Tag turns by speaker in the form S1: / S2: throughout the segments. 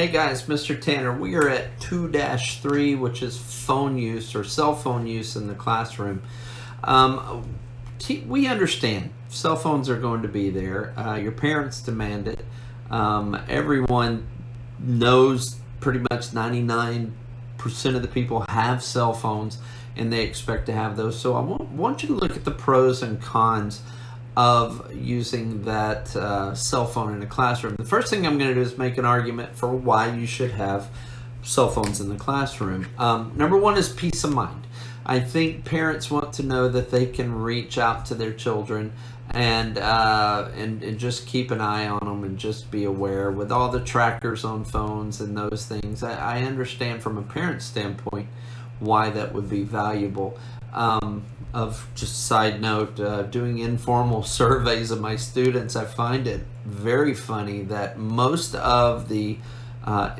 S1: Hey guys, Mr. Tanner. We are at 2-3, which is phone use or cell phone use in the classroom. We understand cell phones are going to be there. Your parents demand it. Everyone knows pretty much 99% of the people have cell phones and they expect to have those. So I want you to look at the pros and cons of using that cell phone in a classroom. The first thing I'm going to do is make an argument for why you should have cell phones in the classroom. Number one is peace of mind. I think parents want to know that they can reach out to their children and just keep an eye on them and just be aware with all the trackers on phones and those things. I understand from a parent standpoint why that would be valuable. Of just side note, doing informal surveys of my students, I find it very funny that most of the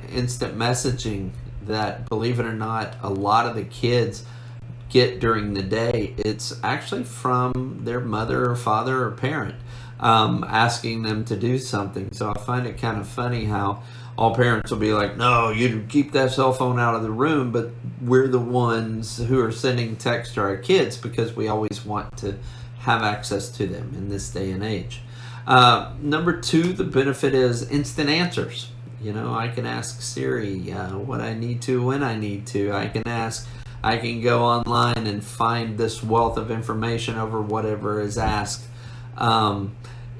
S1: instant messaging that, believe it or not, a lot of the kids get during the day, it's actually from their mother or father or parent asking them to do something. So I find it kind of funny how all parents will be like, no, you keep that cell phone out of the room, but we're the ones who are sending text to our kids because we always want to have access to them in this day and age. Number two, the benefit is instant answers. You know, I can ask Siri what I need to when I need to. I can go online and find this wealth of information over whatever is asked, and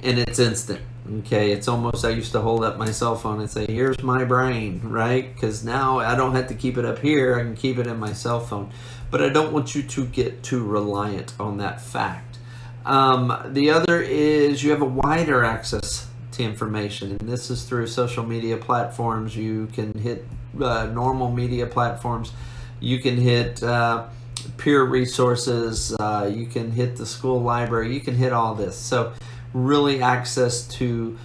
S1: it's instant. Okay, it's almost, I used to hold up my cell phone and say, here's my brain, right? Because now I don't have to keep it up here, I can keep it in my cell phone. But I don't want you to get too reliant on that fact. The other is you have a wider access to information, and this is through social media platforms. You can hit normal media platforms. You can hit peer resources. You can hit the school library. You can hit all this. So really access to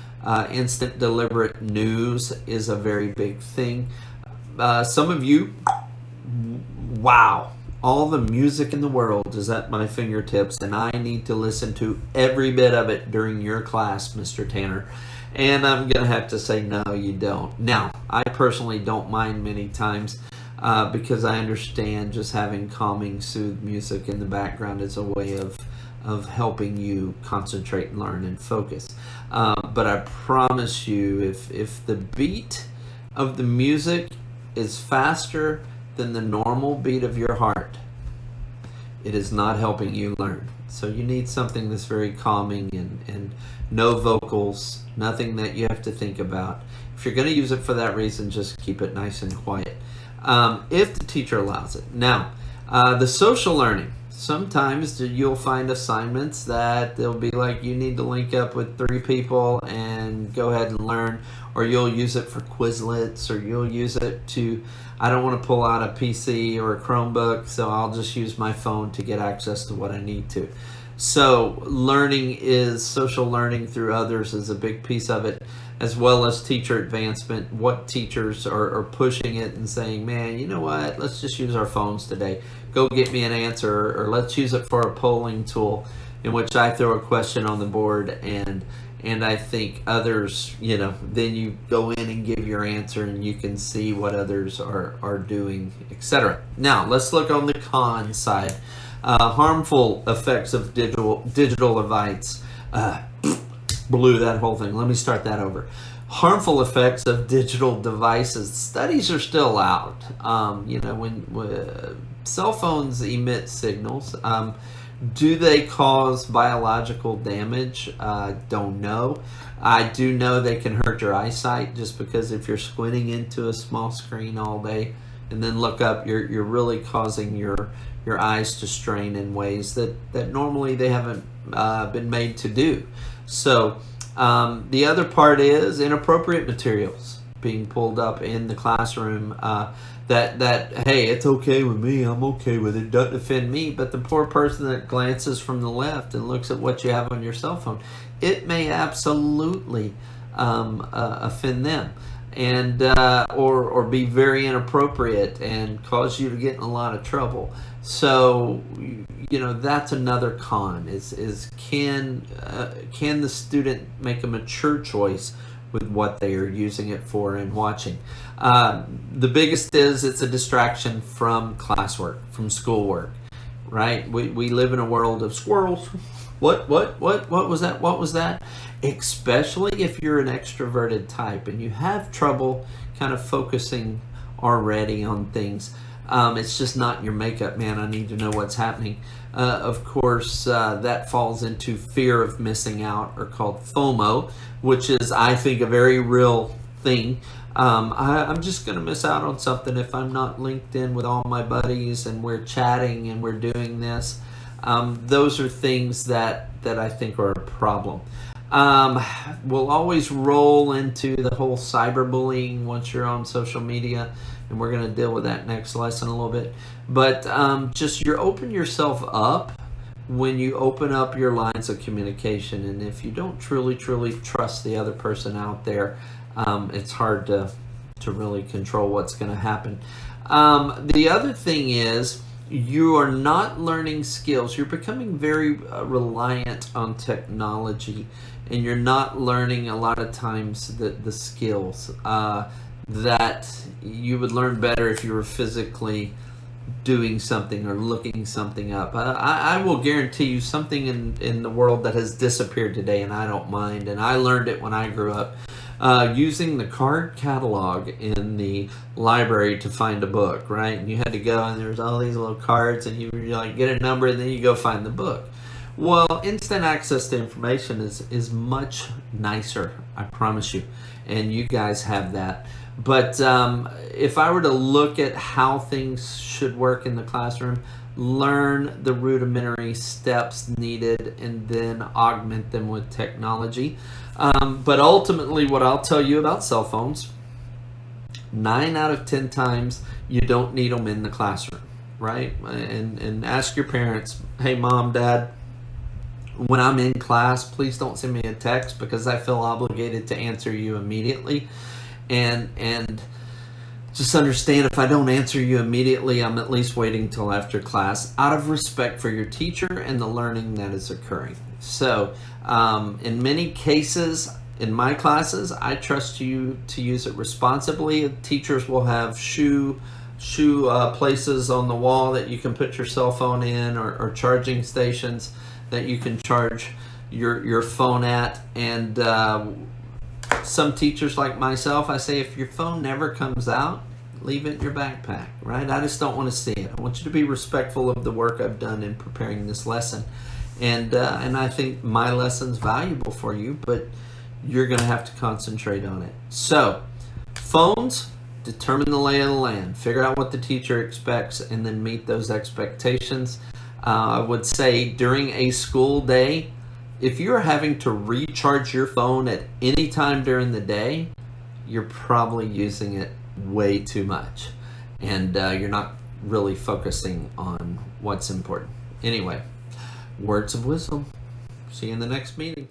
S1: instant deliberate news is a very big thing. Some of you, wow, all the music in the world is at my fingertips and I need to listen to every bit of it during your class, Mr. Tanner. And I'm going to have to say, no, you don't. Now, I personally don't mind many times because I understand just having calming, soothed music in the background is a way of helping you concentrate and learn and focus. But I promise you, if the beat of the music is faster than the normal beat of your heart, it is not helping you learn. So you need something that's very calming and no vocals, nothing that you have to think about. If you're going to use it for that reason, just keep it nice and quiet. If the teacher allows it. Now, the social learning. Sometimes you'll find assignments that they'll be like, you need to link up with 3 people and go ahead and learn, or you'll use it for Quizlets, or you'll use it to, I don't want to pull out a PC or a Chromebook, so I'll just use my phone to get access to what I need to. So social learning through others is a big piece of it, as well as teacher advancement. What teachers are pushing it and saying, man, you know what, let's just use our phones today. Go get me an answer, or let's use it for a polling tool in which I throw a question on the board and I think others, then you go in and give your answer and you can see what others are doing, etc. Now, let's look on the con side. Harmful effects of digital device. Blew that whole thing. Let me start that over. Harmful effects of digital devices. Studies are still out. When cell phones emit signals, do they cause biological damage? Don't know. I do know they can hurt your eyesight, just because if you're squinting into a small screen all day and then look up, you're really causing your eyes to strain in ways that normally they haven't been made to do. So the other part is inappropriate materials being pulled up in the classroom. That hey, it's okay with me, I'm okay with it, doesn't offend me. But the poor person that glances from the left and looks at what you have on your cell phone, it may absolutely offend them, and or be very inappropriate and cause you to get in a lot of trouble. So that's another con. Is can the student make a mature choice with what they are using it for and watching. The biggest is it's a distraction from classwork, from schoolwork, right? We live in a world of squirrels. What was that? What was that? Especially if you're an extroverted type and you have trouble kind of focusing already on things. It's just not your makeup, man. I need to know what's happening. Of course, that falls into fear of missing out, or called FOMO, which is, I think, a very real thing. I'm just going to miss out on something if I'm not linked in with all my buddies and we're chatting and we're doing this. Those are things that I think are a problem. We'll always roll into the whole cyberbullying once you're on social media, and we're going to deal with that next lesson a little bit. But just you open yourself up when you open up your lines of communication, and if you don't truly trust the other person out there, it's hard to really control what's going to happen. The other thing is, you are not learning skills. You're becoming very reliant on technology, and you're not learning a lot of times the skills that you would learn better if you were physically doing something or looking something up. I will guarantee you something in the world that has disappeared today, and I don't mind, and I learned it when I grew up. Using the card catalog in the library to find a book, right? And you had to go, and there's all these little cards, and you like get a number, and then you go find the book. Well, instant access to information is much nicer, I promise you, and you guys have that. But if I were to look at how things should work in the classroom, learn the rudimentary steps needed and then augment them with technology. But ultimately, what I'll tell you about cell phones, 9 out of 10 times you don't need them in the classroom, right? And ask your parents, hey, Mom, Dad, when I'm in class, please don't send me a text because I feel obligated to answer you immediately. And just understand, if I don't answer you immediately, I'm at least waiting till after class, out of respect for your teacher and the learning that is occurring. So in many cases, in my classes, I trust you to use it responsibly. Teachers will have shoe places on the wall that you can put your cell phone in, or charging stations that you can charge your phone at. And some teachers like myself, I say, if your phone never comes out, leave it in your backpack, right? I just don't want to see it. I want you to be respectful of the work I've done in preparing this lesson. And I think my lesson's valuable for you, but you're going to have to concentrate on it. So, phones, determine the lay of the land. Figure out what the teacher expects and then meet those expectations. I would say during a school day, if you're having to recharge your phone at any time during the day, you're probably using it way too much. And you're not really focusing on what's important. Anyway, words of wisdom. See you in the next meeting.